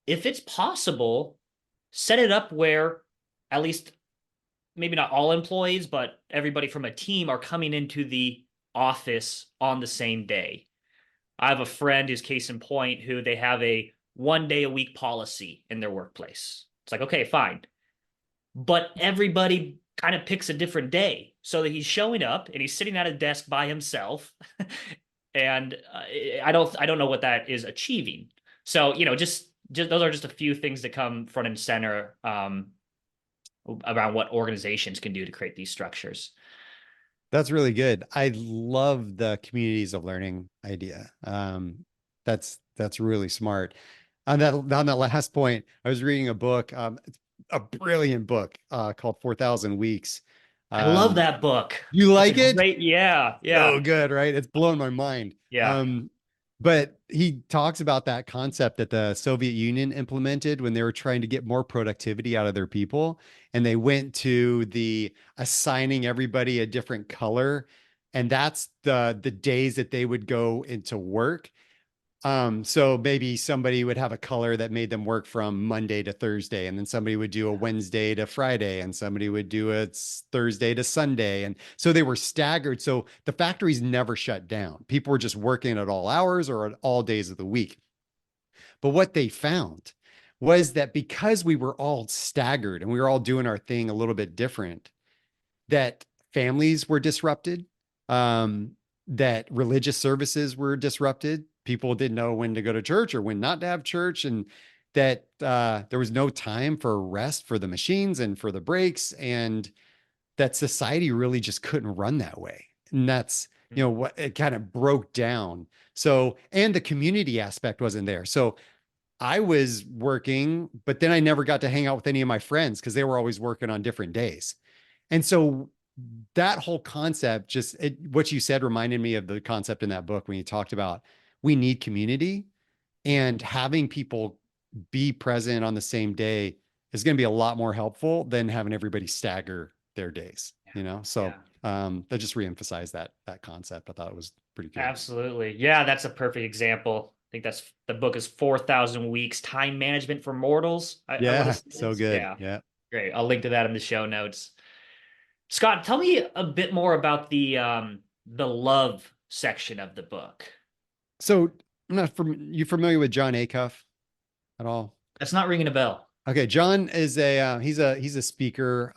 if it's possible, set it up where at least maybe not all employees, but everybody from a team are coming into the office on the same day. I have a friend who's case in point who they have a 1 day a week policy in their workplace. It's like, okay, fine. But everybody kind of picks a different day so that he's showing up and he's sitting at a desk by himself. And I don't know what that is achieving. So, just those are just a few things that come front and center around what organizations can do to create these structures. That's really good. I love the communities of learning idea. That's really smart. On that last point, I was reading a book, a brilliant book called 4,000 Weeks. I love that book. You like it? Great, yeah. So good, right? It's blown my mind. Yeah. But he talks about that concept that the Soviet Union implemented when they were trying to get more productivity out of their people. And they went to the assigning everybody a different color. And that's the days that they would go into work. So maybe somebody would have a color that made them work from Monday to Thursday, and then somebody would do a Wednesday to Friday, and somebody would do a Thursday to Sunday. And so they were staggered. So the factories never shut down. People were just working at all hours or at all days of the week. But what they found was that because we were all staggered and we were all doing our thing a little bit different, that families were disrupted, that religious services were disrupted. People didn't know when to go to church or when not to have church, and that there was no time for rest for the machines and for the breaks, and that society really just couldn't run that way. And that's, what it kind of broke down. So, and the community aspect wasn't there. So I was working, but then I never got to hang out with any of my friends because they were always working on different days. And so that whole concept, what you said reminded me of the concept in that book when you talked about we need community, and having people be present on the same day is going to be a lot more helpful than having everybody stagger their days, So that just reemphasized that concept. I thought it was pretty good. Absolutely. Yeah, that's a perfect example. I think that's the book is 4,000 Weeks, Time Management for Mortals. So good. Yeah. Great. I'll link to that in the show notes. Scott, tell me a bit more about the love section of the book. So you familiar with John Acuff at all? That's not ringing a bell. Okay. John is he's a speaker,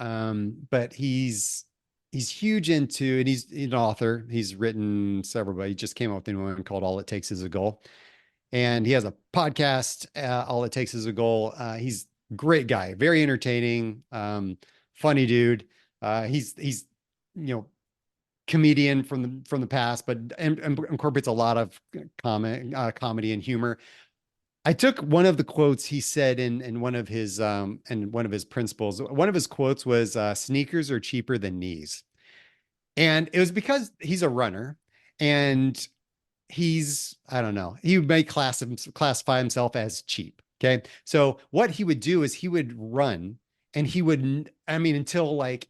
but he's huge into, and he's an author. He's written several, but he just came out with a one called All It Takes Is a Goal. And he has a podcast, All It Takes Is a Goal. He's a great guy, very entertaining, funny dude. He's comedian from the past, but incorporates a lot of comedy and humor. I took one of the quotes he said in one of his principles. One of his quotes was "Sneakers are cheaper than knees," and it was because he's a runner, and I don't know, he may classify himself as cheap. Okay, so what he would do is he would run, and he would, until like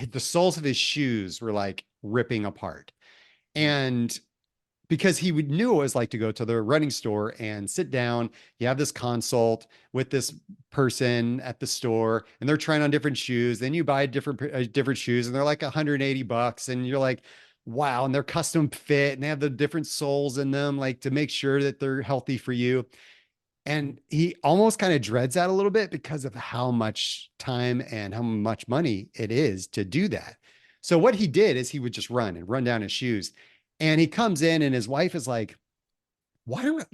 the soles of his shoes were like ripping apart. And because he knew what it was like to go to the running store and sit down, you have this consult with this person at the store, and they're trying on different shoes. Then you buy different shoes, and they're like $180, and you're like, wow. And they're custom fit, and they have the different soles in them, like to make sure that they're healthy for you. And he almost kind of dreads that a little bit because of how much time and how much money it is to do that. So what he did is he would just run down his shoes. And he comes in, and his wife is like,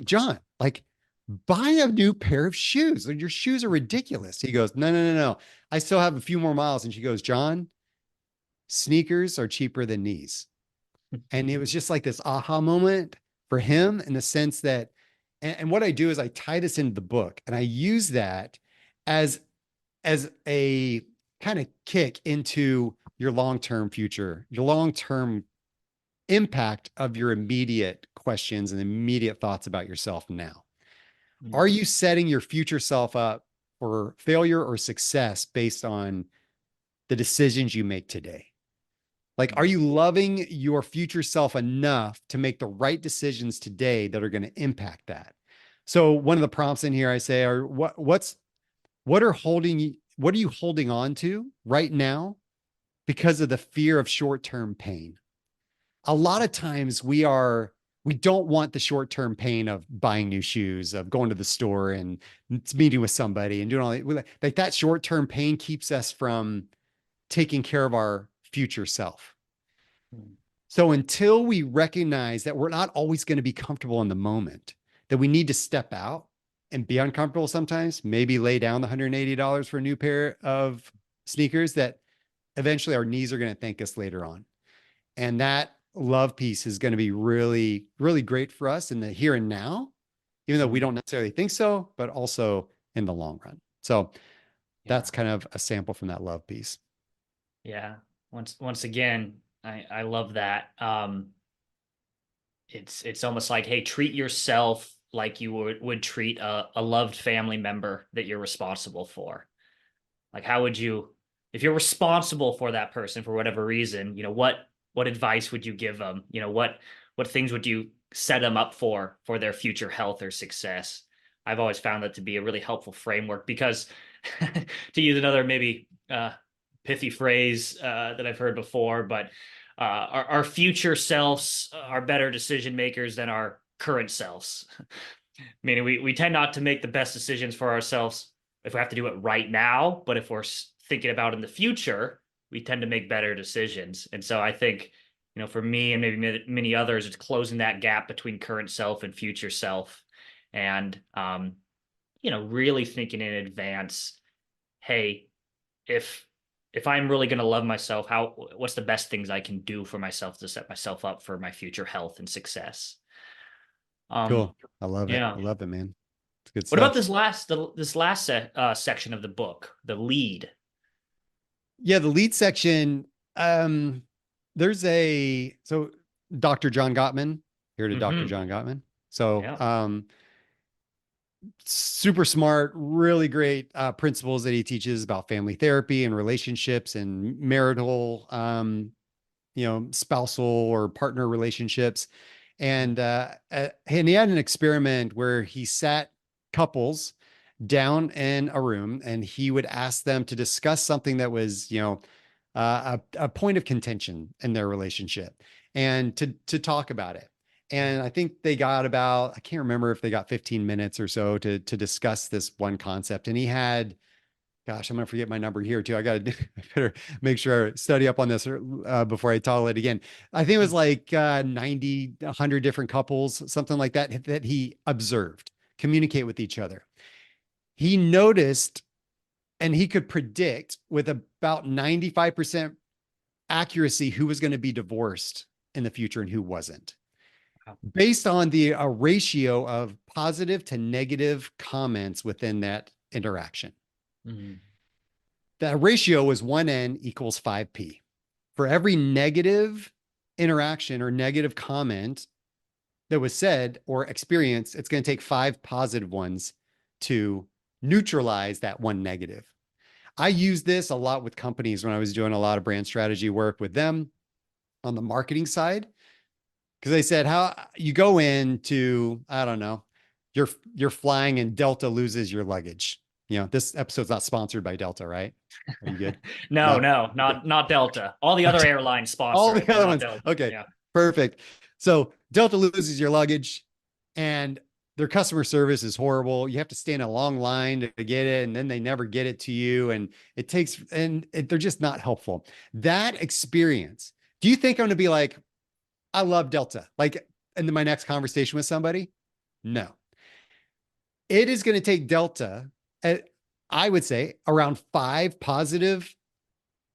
John, like, buy a new pair of shoes. Your shoes are ridiculous. He goes, no. I still have a few more miles. And she goes, John, sneakers are cheaper than knees. And it was just like this aha moment for him, in the sense that, and what I do is I tie this into the book, and I use that as a kind of kick into your long-term future, your long-term impact of your immediate questions and immediate thoughts about yourself now. Mm-hmm. Are you setting your future self up for failure or success based on the decisions you make today? Like, are you loving your future self enough to make the right decisions today that are going to impact that? So one of the prompts in here I say are, what's What are you holding on to right now because of the fear of short-term pain? A lot of times we don't want the short-term pain of buying new shoes, of going to the store and meeting with somebody and doing all that. Like that short-term pain keeps us from taking care of our future self. So until we recognize that we're not always going to be comfortable in the moment, that we need to step out and be uncomfortable sometimes, maybe lay down the $180 for a new pair of sneakers, that eventually our knees are going to thank us later on. And that love piece is going to be really, really great for us in the here and now, even though we don't necessarily think so, but also in the long run. So that's kind of a sample from that love piece. Yeah. Once again, I love that. It's almost like, hey, treat yourself like you would treat a loved family member that you're responsible for. Like, how would you, if you're responsible for that person for whatever reason, what advice would you give them? What things would you set them up for their future health or success? I've always found that to be a really helpful framework because to use another maybe pithy phrase that I've heard before, but our future selves are better decision makers than our current selves. Meaning we tend not to make the best decisions for ourselves if we have to do it right now, but if we're thinking about in the future, we tend to make better decisions. And so I think, for me and maybe many others, it's closing that gap between current self and future self. And, really thinking in advance, hey, if I'm really going to love myself, what's the best things I can do for myself to set myself up for my future health and success? Cool. I love it. Yeah. I love it, man. It's good What about stuff. this last section of the book, the lead? Yeah, the lead section. There's so Dr. John Gottman, here to Dr. John Gottman. So super smart, really great principles that he teaches about family therapy and relationships and marital, spousal or partner relationships. And he had an experiment where he sat couples down in a room and he would ask them to discuss something that was, a point of contention in their relationship and to talk about it. And I think they got I can't remember if they got 15 minutes or so to discuss this one concept. And he had, gosh, I'm going to forget my number here too. I better make sure I study up on this before I tell it again. I think it was like 90, 100 different couples, something like that he observed communicate with each other. He noticed and he could predict with about 95% accuracy who was going to be divorced in the future and who wasn't, based on the ratio of positive to negative comments within that interaction. Mm-hmm. That ratio was 1N equals 5P. For every negative interaction or negative comment that was said or experienced, it's going to take 5 positive ones to neutralize that one negative. I use this a lot with companies when I was doing a lot of brand strategy work with them on the marketing side. Because they said, how you go into, I don't know, you're flying and Delta loses your luggage. This episode's not sponsored by Delta, right? Are you good? No, not Delta. All the other airlines sponsor all the other ones. Delta. Okay, yeah. Perfect. So Delta loses your luggage and their customer service is horrible. You have to stand in a long line to get it, and then they never get it to you. And they're just not helpful. That experience, do you think I'm going to be like, I love Delta, like in my next conversation with somebody? No. It is going to take Delta, I would say, around 5 positive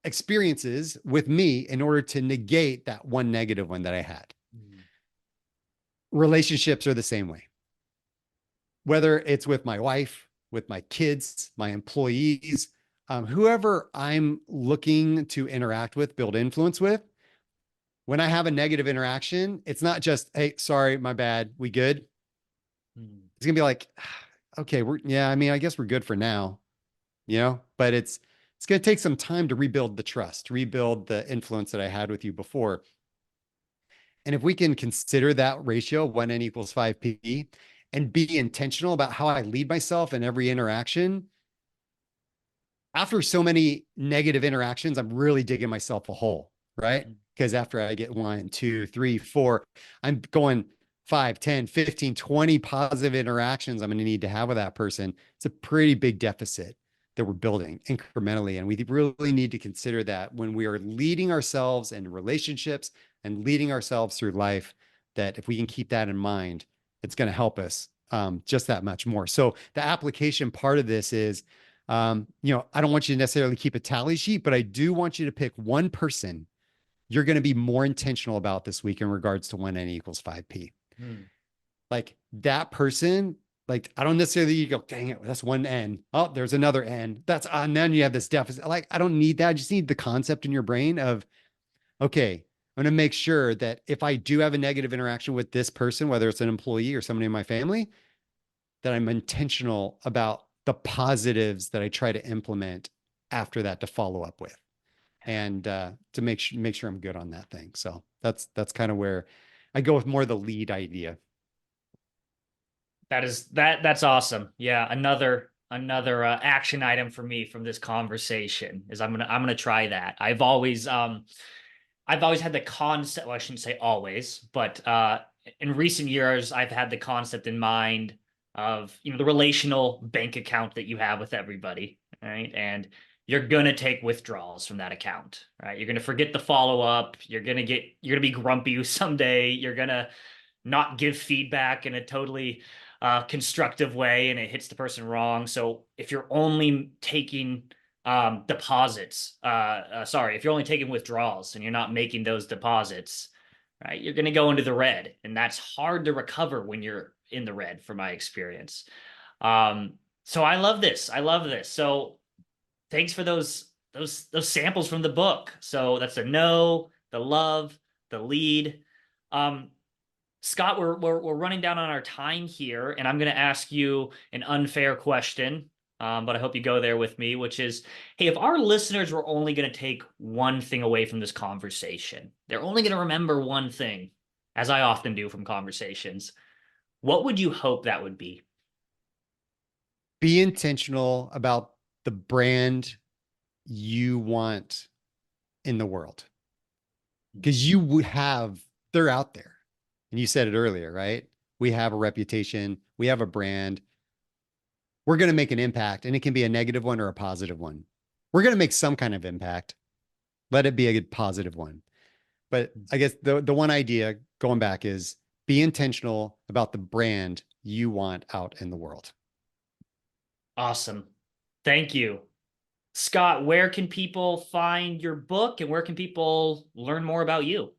experiences with me in order to negate that one negative one that I had. Relationships are the same way. Whether it's with my wife, with my kids, my employees, whoever I'm looking to interact with, build influence with, when I have a negative interaction, it's not just, hey, sorry, my bad, we good? It's gonna be like, okay, I guess we're good for now, but it's gonna take some time to rebuild the trust, rebuild the influence that I had with you before. And if we can consider that ratio, 1N equals 5P, and be intentional about how I lead myself in every interaction, after so many negative interactions, I'm really digging myself a hole, right? Because after I get 1, 2, 3, 4, I'm going 5, 10, 15, 20 positive interactions I'm going to need to have with that person. It's a pretty big deficit that we're building incrementally. And we really need to consider that when we are leading ourselves in relationships and leading ourselves through life, that if we can keep that in mind, it's going to help us just that much more. So the application part of this is, I don't want you to necessarily keep a tally sheet, but I do want you to pick one person you're going to be more intentional about this week in regards to when n equals 5p. Like that person, like, I don't necessarily, you go, dang it, that's one n. Oh, there's another n. And then you have this deficit. Like, I don't need that. I just need the concept in your brain of, okay, I'm going to make sure that if I do have a negative interaction with this person, whether it's an employee or somebody in my family, that I'm intentional about the positives that I try to implement after that to follow up with, and to make sure I'm good on that thing. So that's kind of where I go with more the lead idea. That's awesome. Yeah, another action item for me from this conversation is I'm gonna try that. I've always had the concept. Well, I shouldn't say always, but in recent years, I've had the concept in mind of, the relational bank account that you have with everybody, right? And you're going to take withdrawals from that account, right? You're going to forget the follow-up. You're going to be grumpy someday. You're going to not give feedback in a totally constructive way, and it hits the person wrong. So if you're only taking if you're only taking withdrawals and you're not making those deposits, right, you're going to go into the red, and that's hard to recover when you're in the red, from my experience. So I love this. So thanks for those samples from the book. So that's the know, the love, the lead. Scott, we're running down on our time here, and I'm going to ask you an unfair question, but I hope you go there with me, which is, hey, if our listeners were only going to take one thing away from this conversation, they're only going to remember one thing, as I often do from conversations, what would you hope that would be? Be intentional about the brand you want in the world, because they're out there. And you said it earlier, right? We have a reputation. We have a brand. We're going to make an impact, and it can be a negative one or a positive one. We're going to make some kind of impact. Let it be a positive one. But I guess the one idea going back is be intentional about the brand you want out in the world. Awesome. Thank you. Scott, where can people find your book, and where can people learn more about you?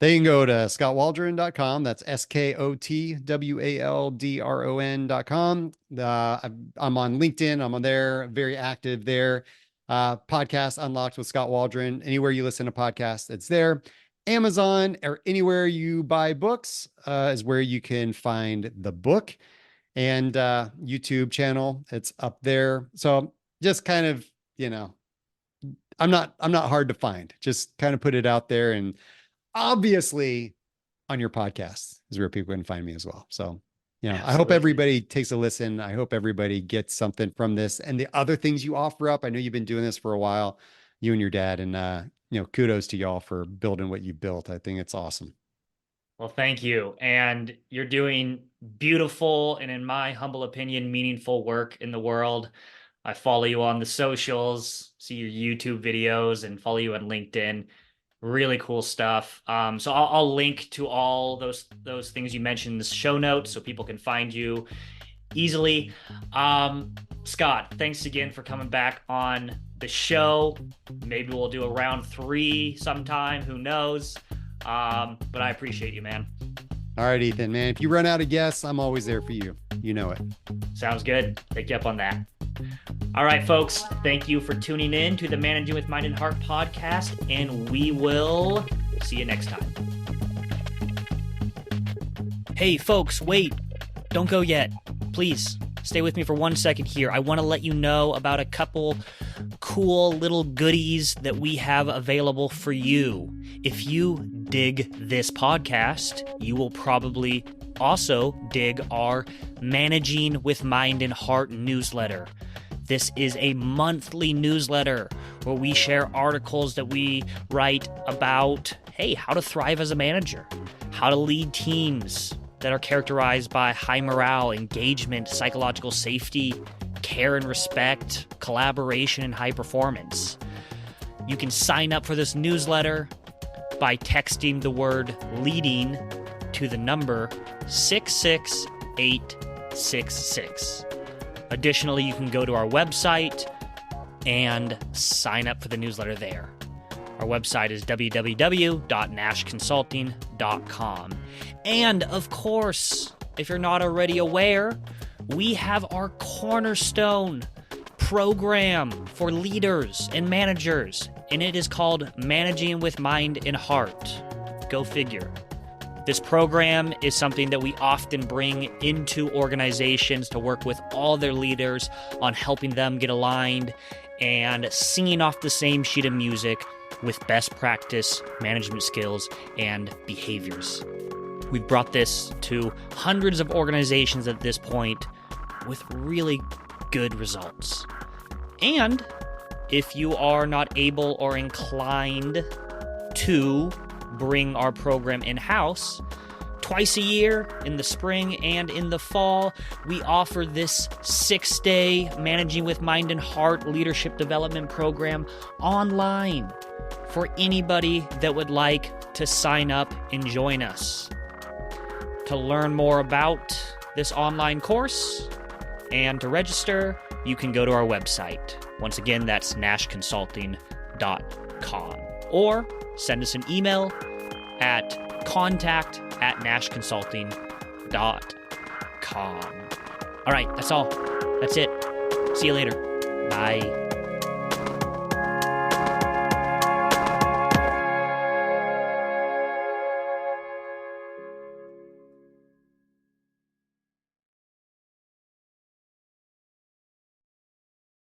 They can go to skotwaldron.com. That's SKOTWALDRON.com. I'm on LinkedIn. I'm on there, very active there. Podcast Unlocked with Skot Waldron. Anywhere you listen to podcasts, it's there. Amazon or anywhere you buy books is where you can find the book, and YouTube channel. It's up there. So just kind of, I'm not hard to find. Just kind of put it out there, and obviously on your podcast is where people can find me as well. So, I hope everybody takes a listen. I hope everybody gets something from this and the other things you offer up. I know you've been doing this for a while, you and your dad, and, kudos to y'all for building what you built. I think it's awesome. Well, thank you. And you're doing beautiful and, in my humble opinion, meaningful work in the world. I follow you on the socials, see your YouTube videos, and follow you on LinkedIn. Really cool stuff. So I'll link to all those things you mentioned in the show notes so people can find you easily. Scott, thanks again for coming back on the show. Maybe we'll do a round 3 sometime. Who knows? But I appreciate you, man. All right, Ethan, man. If you run out of guests, I'm always there for you. You know it. Sounds good. Take you up on that. All right, folks. Thank you for tuning in to the Managing with Mind and Heart podcast, and we will see you next time. Hey, folks, wait. Don't go yet. Please stay with me for 1 second here. I want to let you know about a couple cool little goodies that we have available for you. If you dig this podcast, you will probably also dig our Managing with Mind and Heart newsletter. This is a monthly newsletter where we share articles that we write about, hey, how to thrive as a manager, how to lead teams that are characterized by high morale, engagement, psychological safety, care and respect, collaboration, and high performance. You can sign up for this newsletter by texting the word leading to the number 66866. Additionally, you can go to our website and sign up for the newsletter there. Our website is www.nashconsulting.com. And of course, if you're not already aware, we have our cornerstone program for leaders and managers, and it is called Managing with Mind and Heart. Go figure. This program is something that we often bring into organizations to work with all their leaders on helping them get aligned and singing off the same sheet of music with best practice management skills and behaviors. We've brought this to hundreds of organizations at this point with really good results. And if you are not able or inclined to bring our program in-house, twice a year, in the spring and in the fall, we offer this 6-day Managing with Mind and Heart leadership development program online for anybody that would like to sign up and join us. To learn more about this online course and to register, you can go to our website. Once again, that's nashconsulting.com. Or send us an email at contact@nashconsulting.com. All right, that's all. That's it. See you later. Bye.